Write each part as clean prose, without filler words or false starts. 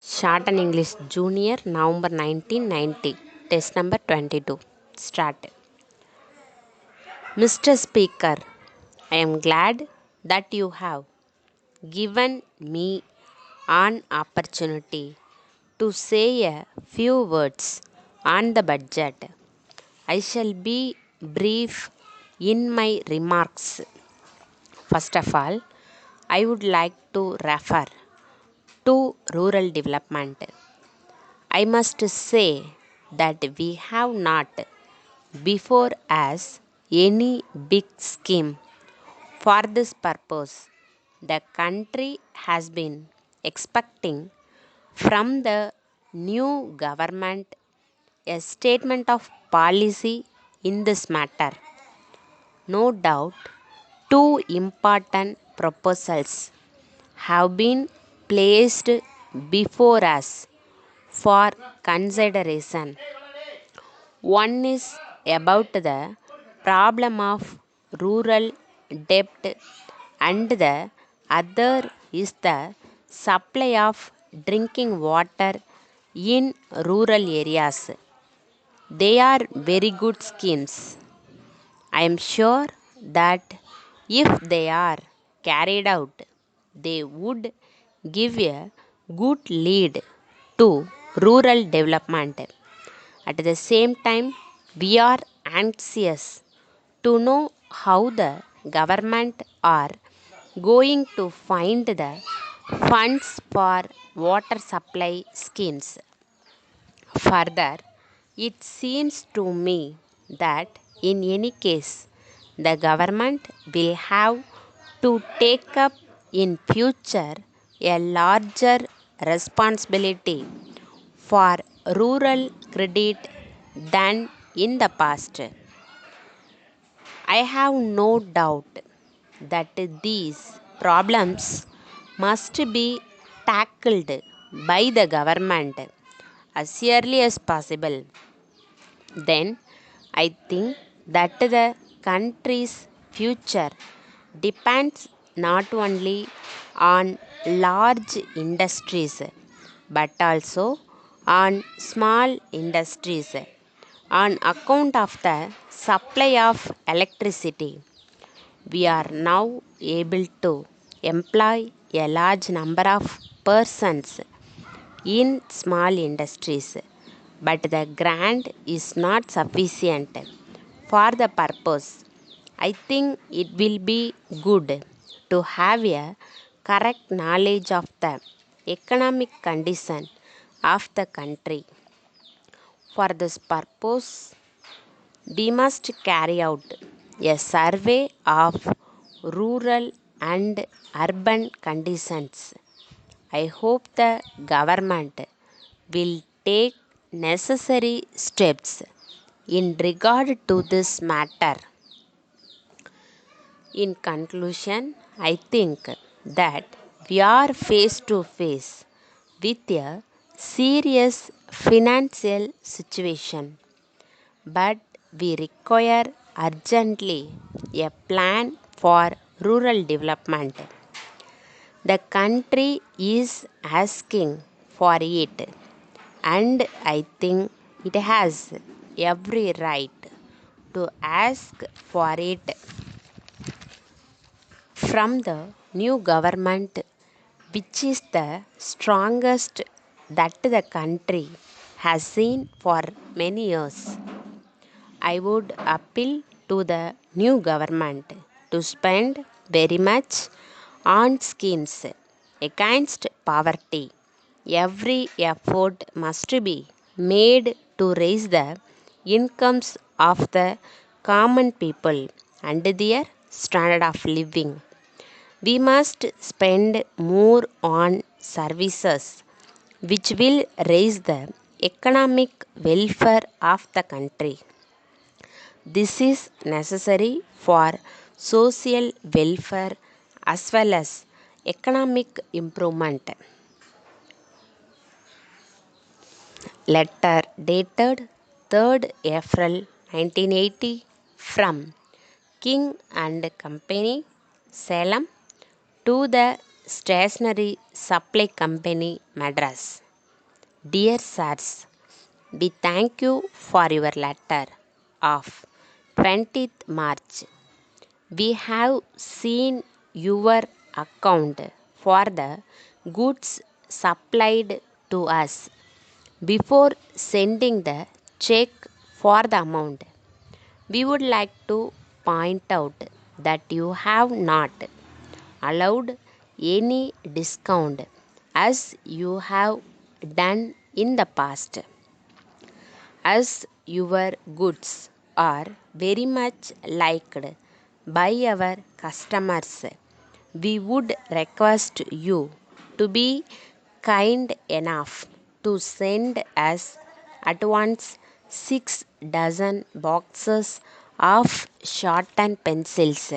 Short and English Junior, November 1990. Test number 22. Start. Mr. Speaker, I am glad that you have given me an opportunity to say a few words on the budget. I shall be brief in my remarks. First of all, I would like to refer to rural development. I must say that we have not before us any big scheme for this purpose. The country has been expecting from the new government a statement of policy in this matter. No doubt, two important proposals have been placed before us for consideration. One is about the problem of rural debt, and the other is the supply of drinking water in rural areas. They are very good schemes. I am sure that if they are carried out, they would give a good lead to rural development. At the same time, we are anxious to know how the government are going to find the funds for water supply schemes. Further, it seems to me that in any case, the government will have to take up in future a larger responsibility for rural credit than in the past. I have no doubt that these problems must be tackled by the government as early as possible. Then I think that the country's future depends not only on large industries but also on small industries on account of the supply of electricity. We are now able to employ a large number of persons in small industries, but the grant is not sufficient for the purpose. I think it will be good to have a correct knowledge of the economic condition of the country. For this purpose, we must carry out a survey of rural and urban conditions. I hope the government will take necessary steps in regard to this matter. In conclusion, I think that we are face to face with a serious financial situation, but we require urgently a plan for rural development. The country is asking for it, and I think it has every right to ask for it from the new government, which is the strongest that the country has seen for many years. I would appeal to the new government to spend very much on schemes against poverty. Every effort must be made to raise the incomes of the common people and their standard of living. We must spend more on services which will raise the economic welfare of the country. This is necessary for social welfare as well as economic improvement. Letter dated 3rd April 1980 from King and Company, Salem, to the Stationery Supply Company, Madras. Dear sirs, we thank you for your letter of 20th March. We have seen your account for the goods supplied to us. Before sending the check for the amount, we would like to point out that you have not allowed any discount as you have done in the past. As your goods are very much liked by our customers, we would request you to be kind enough to send us at once 6 dozen boxes of sharpened pencils.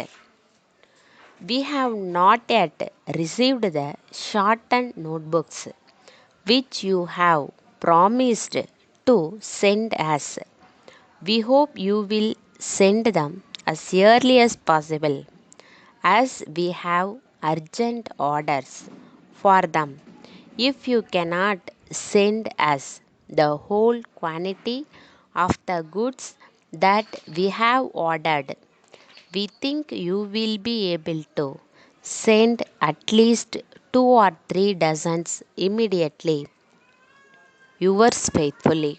We have not yet received the shortened notebooks which you have promised to send us. We hope you will send them as early as possible as we have urgent orders for them. If you cannot send us the whole quantity of the goods that we have ordered, we think you will be able to send at least 2 or 3 dozens immediately. Yours faithfully.